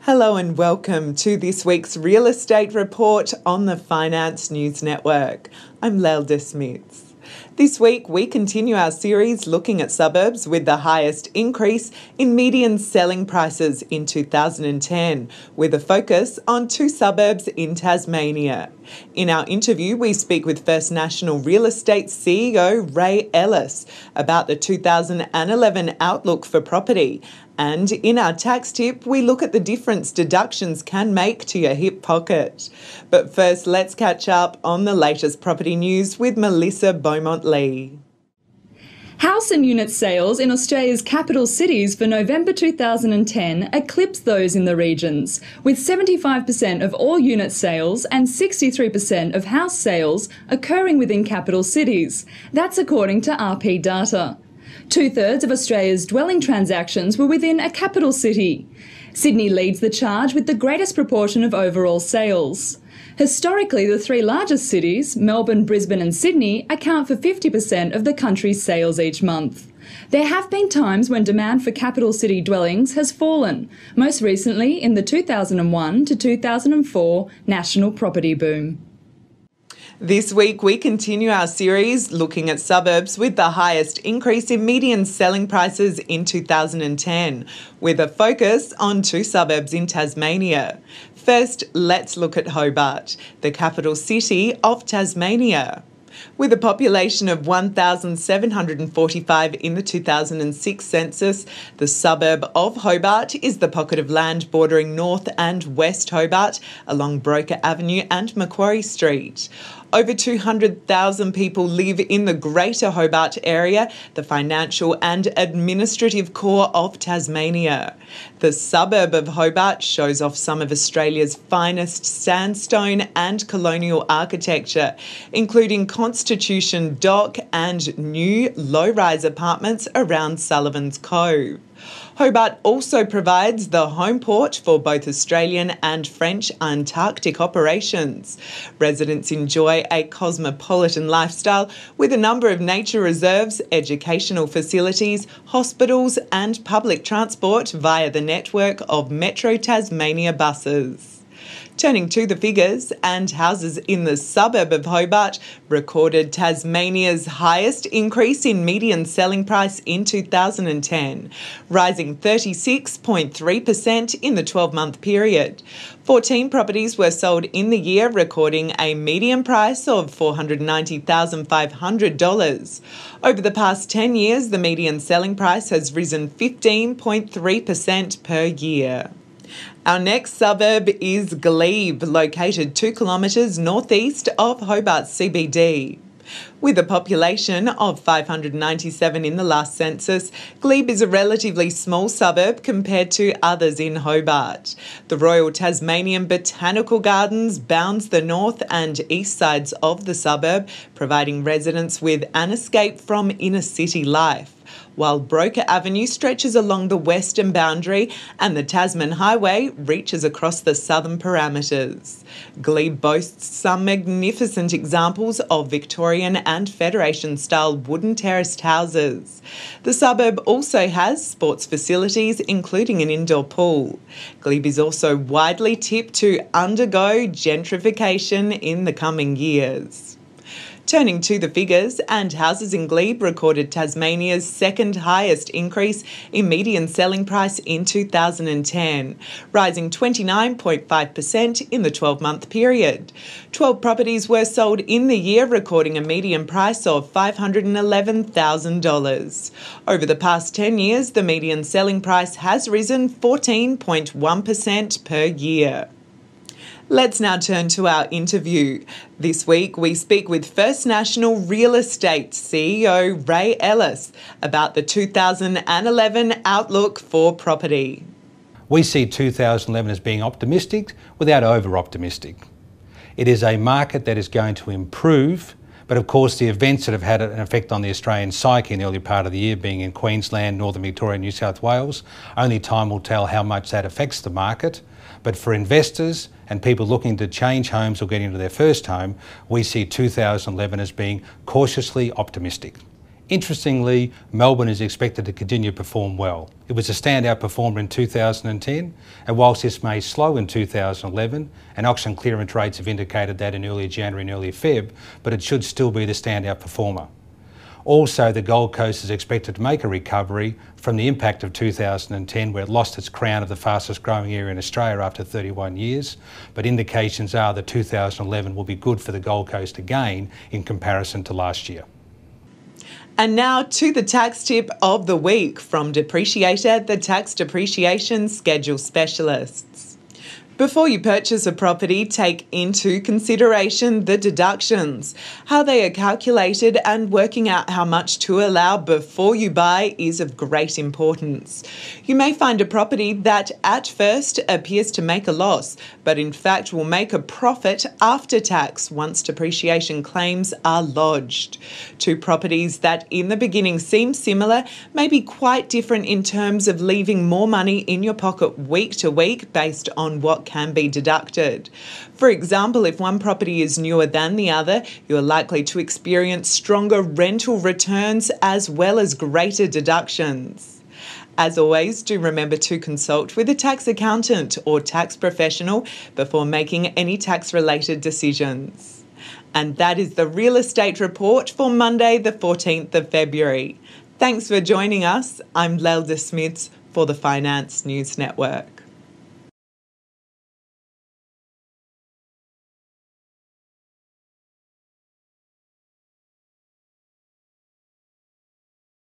Hello and welcome to this week's Real Estate Report on the Finance News Network. I'm Lelda Smits. This week we continue our series looking at suburbs with the highest increase in median selling prices in 2010, with a focus on two suburbs in Tasmania. In our interview, we speak with First National Real Estate CEO Ray Ellis about the 2011 outlook for property. And in our tax tip, we look at the difference deductions can make to your hip pocket. But first, let's catch up on the latest property news with Melissa Beaumont-Lee. House and unit sales in Australia's capital cities for November 2010 eclipsed those in the regions, with 75% of all unit sales and 63% of house sales occurring within capital cities. That's according to RP data. Two-thirds of Australia's dwelling transactions were within a capital city. Sydney leads the charge with the greatest proportion of overall sales. Historically, the three largest cities, Melbourne, Brisbane and Sydney, account for 50% of the country's sales each month. There have been times when demand for capital city dwellings has fallen, most recently in the 2001 to 2004 national property boom. This week we continue our series looking at suburbs with the highest increase in median selling prices in 2010, with a focus on two suburbs in Tasmania. First, let's look at Hobart, the capital city of Tasmania. With a population of 1,745 in the 2006 census, the suburb of Hobart is the pocket of land bordering North and West Hobart along Broker Avenue and Macquarie Street. Over 200,000 people live in the Greater Hobart area, the financial and administrative core of Tasmania. The suburb of Hobart shows off some of Australia's finest sandstone and colonial architecture, including Constitution Dock and new low-rise apartments around Sullivan's Cove. Hobart also provides the home port for both Australian and French Antarctic operations. Residents enjoy a cosmopolitan lifestyle with a number of nature reserves, educational facilities, hospitals and public transport via the network of Metro Tasmania buses. Turning to the figures, and houses in the suburb of Hobart recorded Tasmania's highest increase in median selling price in 2010, rising 36.3% in the 12-month period. 14 properties were sold in the year, recording a median price of $490,500. Over the past 10 years, the median selling price has risen 15.3% per year. Our next suburb is Glebe, located 2 kilometres northeast of Hobart CBD. With a population of 597 in the last census, Glebe is a relatively small suburb compared to others in Hobart. The Royal Tasmanian Botanical Gardens bounds the north and east sides of the suburb, providing residents with an escape from inner city life, while Broker Avenue stretches along the western boundary and the Tasman Highway reaches across the southern parameters. Glebe boasts some magnificent examples of Victorian and Federation-style wooden terraced houses. The suburb also has sports facilities, including an indoor pool. Glebe is also widely tipped to undergo gentrification in the coming years. Turning to the figures, and houses in Glebe recorded Tasmania's second highest increase in median selling price in 2010, rising 29.5% in the 12-month period. 12 properties were sold in the year, recording a median price of $511,000. Over the past 10 years, the median selling price has risen 14.1% per year. Let's now turn to our interview. This week we speak with First National Real Estate CEO Ray Ellis about the 2011 outlook for property. We see 2011 as being optimistic without over-optimistic. It is a market that is going to improve, but of course the events that have had an effect on the Australian psyche in the early part of the year, being in Queensland, Northern Victoria, New South Wales, only time will tell how much that affects the market. But for investors and people looking to change homes or get into their first home, we see 2011 as being cautiously optimistic. Interestingly, Melbourne is expected to continue to perform well. It was a standout performer in 2010, and whilst this may slow in 2011, and auction clearance rates have indicated that in early January and early Feb, but it should still be the standout performer. Also, the Gold Coast is expected to make a recovery from the impact of 2010, where it lost its crown of the fastest growing area in Australia after 31 years, but indications are that 2011 will be good for the Gold Coast again in comparison to last year. And now to the tax tip of the week from Depreciator, the tax depreciation schedule specialists. Before you purchase a property, take into consideration the deductions. How they are calculated and working out how much to allow before you buy is of great importance. You may find a property that at first appears to make a loss, but in fact will make a profit after tax once depreciation claims are lodged. Two properties that in the beginning seem similar may be quite different in terms of leaving more money in your pocket week to week based on what can be deducted. For example, if one property is newer than the other, you're likely to experience stronger rental returns as well as greater deductions. As always, do remember to consult with a tax accountant or tax professional before making any tax-related decisions. And that is the Real Estate Report for Monday, the 14th of February. Thanks for joining us. I'm Lelda Smits for the Finance News Network.